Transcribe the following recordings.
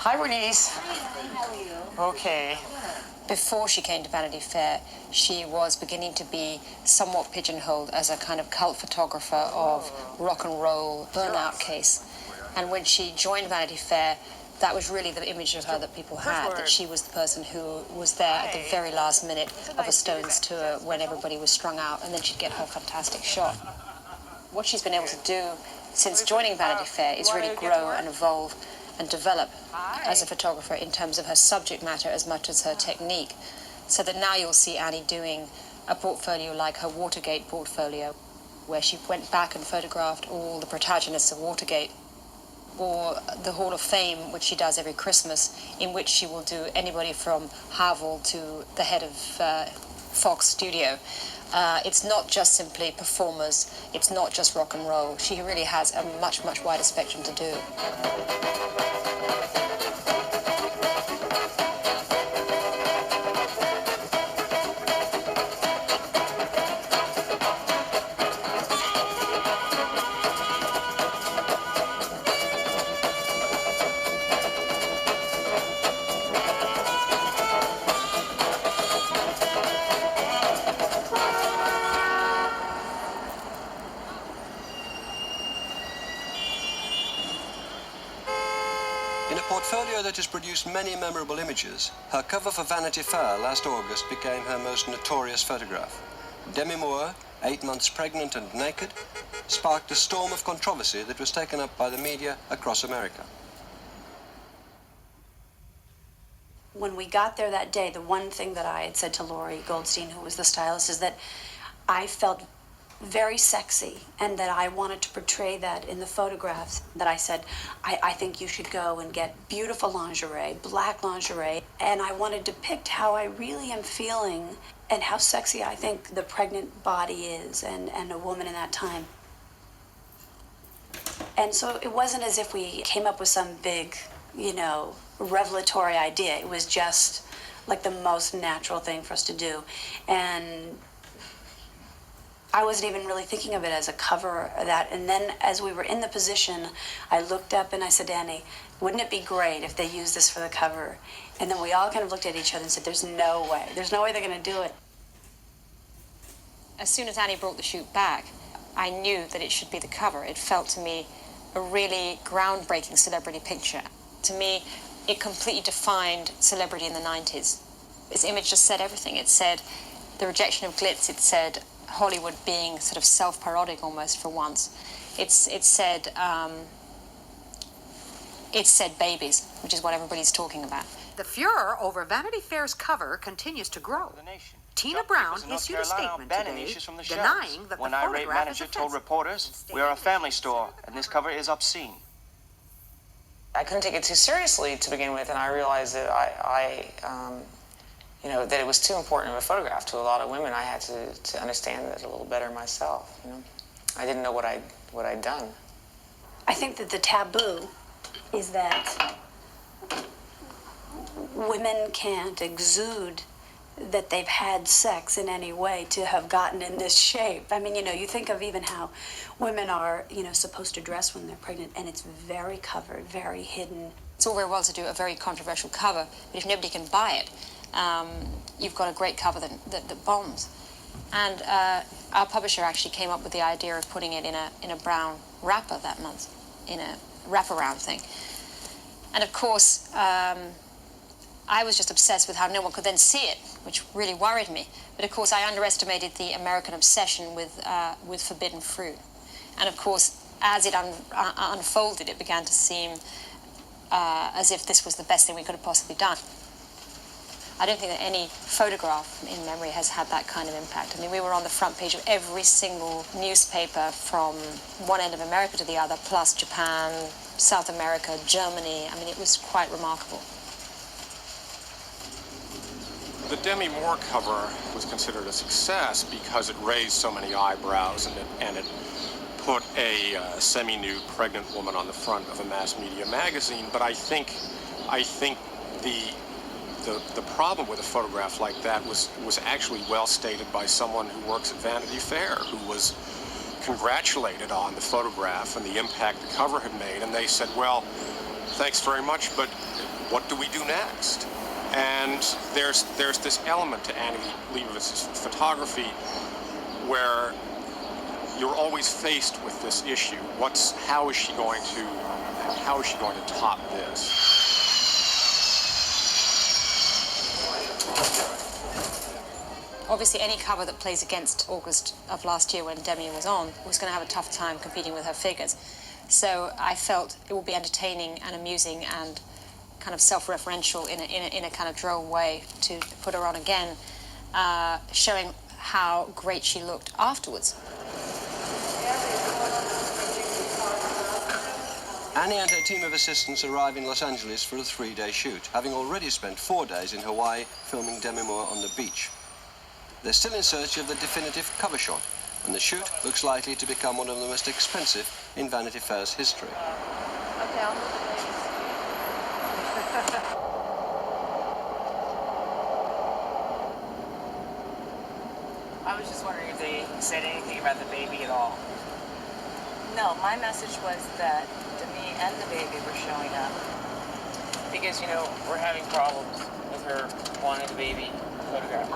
Hi, Bernice. Hi, how are you? Okay. Before she came to Vanity Fair, she was beginning to be somewhat pigeonholed as a kind of cult photographer of rock and roll burnout case. And when she joined Vanity Fair, that was really the image of her that people had, that she was the person who was there at the very last minute of a Stones tour when everybody was strung out, and then she'd get her fantastic shot. What she's been able to do since joining Vanity Fair is really grow and evolve and develop as a photographer in terms of her subject matter as much as her technique. So that now you'll see Annie doing a portfolio like her Watergate portfolio, where she went back and photographed all the protagonists of Watergate, or the Hall of Fame, which she does every Christmas, in which she will do anybody from Havel to the head of Fox Studio. It's not just simply performers, it's not just rock and roll. She really has a much, much wider spectrum to do. In a portfolio that has produced many memorable images, her cover for Vanity Fair last August became her most notorious photograph. Demi Moore, 8 months pregnant and naked, sparked a storm of controversy that was taken up by the media across America. When we got there that day, the one thing that I had said to Lori Goldstein, who was the stylist, is that I felt very sexy and that I wanted to portray that in the photographs. That I said, I think you should go and get beautiful lingerie, black lingerie, and I wanted to depict how I really am feeling and how sexy I think the pregnant body is and a woman in that time. And so it wasn't as if we came up with some big, revelatory idea. It was just like the most natural thing for us to do. And I wasn't even really thinking of it as a cover or that. And then as we were in the position, I looked up and I said, Annie, wouldn't it be great if they used this for the cover? And then we all kind of looked at each other and said, there's no way they're going to do it. As soon as Annie brought the shoot back, I knew that it should be the cover. It felt to me a really groundbreaking celebrity picture. To me, it completely defined celebrity in the 90s. Its image just said everything. It said the rejection of glitz. It said Hollywood being sort of self-parodic almost for once. It said babies, which is what everybody's talking about. The furor over Vanity Fair's cover continues to grow. Tina Brown issued a statement today denying that the One irate photograph is manager told offensive. reporters, "We are a family store, and this cover is obscene." I couldn't take it too seriously to begin with, and I realized that that it was too important of a photograph to a lot of women. I had to understand it a little better myself. I didn't know what I'd done. I think that the taboo is that women can't exude that they've had sex in any way to have gotten in this shape. I mean, you think of even how women are, supposed to dress when they're pregnant, and it's very covered, very hidden. It's all very well to do a very controversial cover, but if nobody can buy it, you've got a great cover that bombs. And our publisher actually came up with the idea of putting it in a brown wrapper that month, in a wraparound thing. And of course, I was just obsessed with how no one could then see it, which really worried me. But of course, I underestimated the American obsession with forbidden fruit. And of course, as it unfolded, it began to seem as if this was the best thing we could have possibly done. I don't think that any photograph in memory has had that kind of impact. I mean, we were on the front page of every single newspaper from one end of America to the other, plus Japan, South America, Germany. I mean, it was quite remarkable. The Demi Moore cover was considered a success because it raised so many eyebrows and it put a semi-nude pregnant woman on the front of a mass media magazine. But I think the problem with a photograph like that was actually well stated by someone who works at Vanity Fair, who was congratulated on the photograph and the impact the cover had made, and they said, well, thanks very much, but what do we do next? And there's this element to Annie Leibovitz's photography where you're always faced with this issue. How is she going to top this? Obviously, any cover that plays against August of last year when Demi was on was going to have a tough time competing with her figures. So I felt it would be entertaining and amusing and kind of self-referential in a kind of droll way to put her on again, showing how great she looked afterwards. Annie and her team of assistants arrive in Los Angeles for a 3-day shoot, having already spent 4 days in Hawaii filming Demi Moore on the beach. They're still in search of the definitive cover shot, and the shoot looks likely to become one of the most expensive in Vanity Fair's history. Okay, I'll move the I was just wondering if they said anything about the baby at all. No, my message was that Demi and the baby were showing up. Because, you know, we're having problems with her wanting the baby photographed.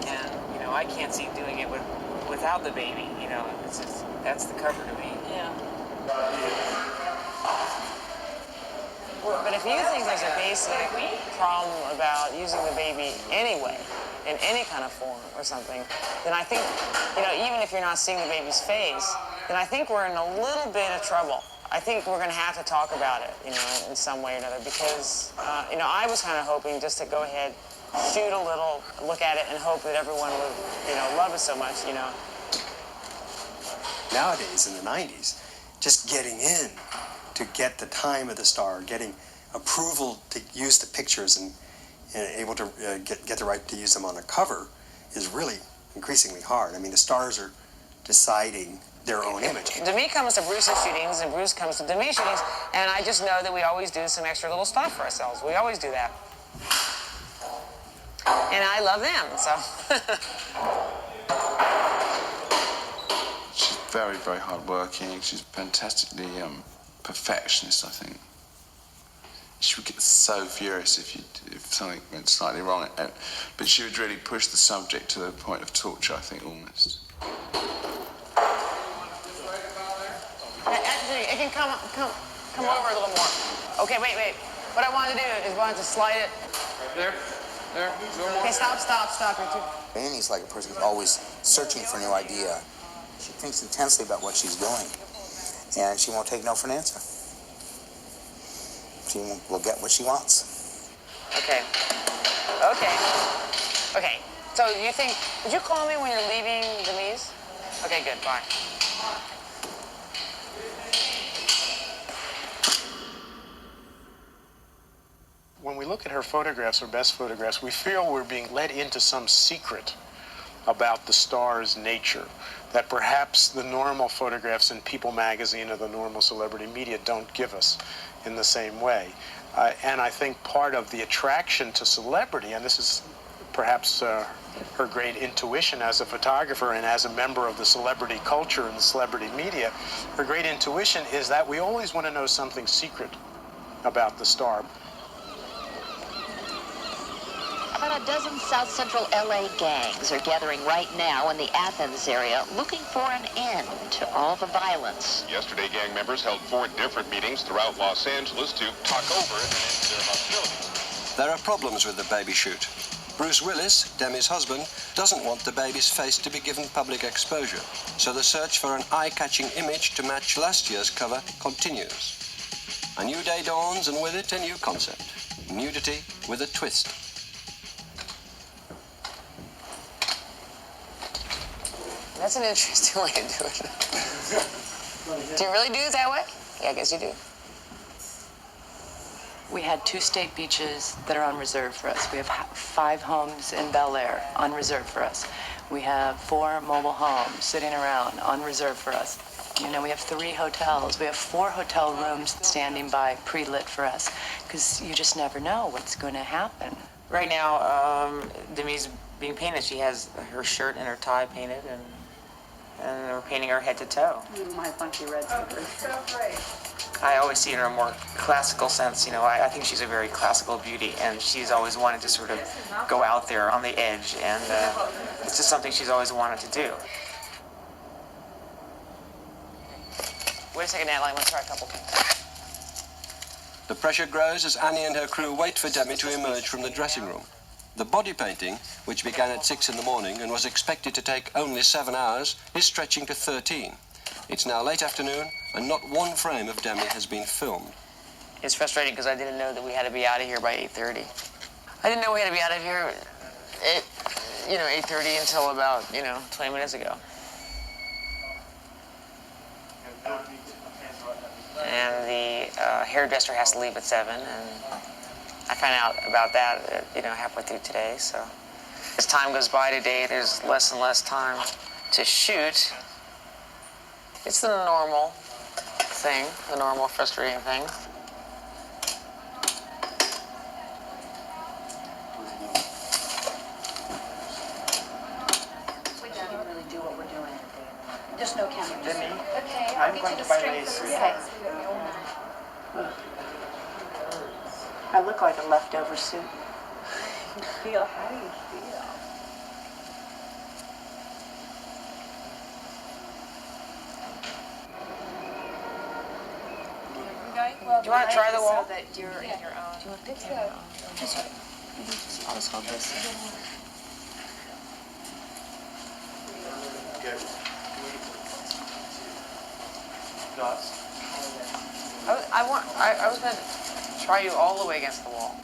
And, you know, I can't see doing it without the baby, you know. It's just, that's the cover to me. Yeah. Well, but if you think there's a basic problem about using the baby anyway, in any kind of form or something, then I think, you know, even if you're not seeing the baby's face, then I think we're in a little bit of trouble. I think we're going to have to talk about it, you know, in some way or another, because, you know, I was kind of hoping just to go ahead, shoot a little, look at it, and hope that everyone would, you know, love it so much, you know. Nowadays, in the 90s, just getting in to get the time of the star, getting approval to use the pictures and able to get the right to use them on a cover is really increasingly hard. I mean, the stars are deciding their own image. Demi comes to Bruce's shootings, and Bruce comes to Demi's shootings, and I just know that we always do some extra little stuff for ourselves. We always do that. And I love them, so. She's very, very hardworking. She's fantastically perfectionist, I think. She would get so furious if something went slightly wrong. But she would really push the subject to the point of torture, I think, almost. Actually, it can come over a little more. Okay, wait. What I wanted to do is to slide it. There. Okay, stop. Annie's like a person who's always searching for a new idea. She thinks intensely about what she's doing, and she won't take no for an answer. She will get what she wants. Okay. So you think, would you call me when you're leaving Demi's? Okay, good, bye. When we look at her photographs, her best photographs, we feel we're being led into some secret about the star's nature that perhaps the normal photographs in People magazine or the normal celebrity media don't give us in the same way. And I think part of the attraction to celebrity, and this is perhaps her great intuition as a photographer and as a member of the celebrity culture and the celebrity media, her great intuition is that we always want to know something secret about the star. About a dozen South Central LA gangs are gathering right now in the Athens area looking for an end to all the violence. Yesterday, gang members held 4 different meetings throughout Los Angeles to talk over an end to their hostilities. There are problems with the baby shoot. Bruce Willis, Demi's husband, doesn't want the baby's face to be given public exposure, so the search for an eye-catching image to match last year's cover continues. A new day dawns, and with it a new concept. Nudity with a twist. That's an interesting way to do it. Do you really do it that way? Yeah, I guess you do. We had 2 state beaches that are on reserve for us. We have 5 homes in Bel Air on reserve for us. We have 4 mobile homes sitting around on reserve for us. You know, we have 3 hotels. We have 4 hotel rooms standing by, pre-lit for us, because you just never know what's going to happen. Right now, Demi's being painted. She has her shirt and her tie painted, and and we're painting her head to toe. My funky red slippers. I always see her in a more classical sense. You know, I think she's a very classical beauty, and she's always wanted to sort of go out there on the edge, and it's just something she's always wanted to do. Wait a second, Adeline, let's try a couple things. The pressure grows as Annie and her crew wait for Demi to emerge from the dressing room. The body painting, which began at 6 in the morning and was expected to take only 7 hours, is stretching to 13. It's now late afternoon, and not one frame of Demi has been filmed. It's frustrating because I didn't know that we had to be out of here by 8:30. I didn't know we had to be out of here at, 8:30 until about, 20 minutes ago. And the hairdresser has to leave at 7, and I found out about that, halfway through today, so. As time goes by today, there's less and less time to shoot. It's the normal thing, the normal frustrating thing. We can't really do what we're doing. There's no camera. Demi, Okay, I'm going to buy lace. Okay. I look like a leftover soup. How do you feel? Do you want to try the wall? So that you're in your own. Do you want to pick it up? I'll just hold this. I was going to try you all the way against the wall.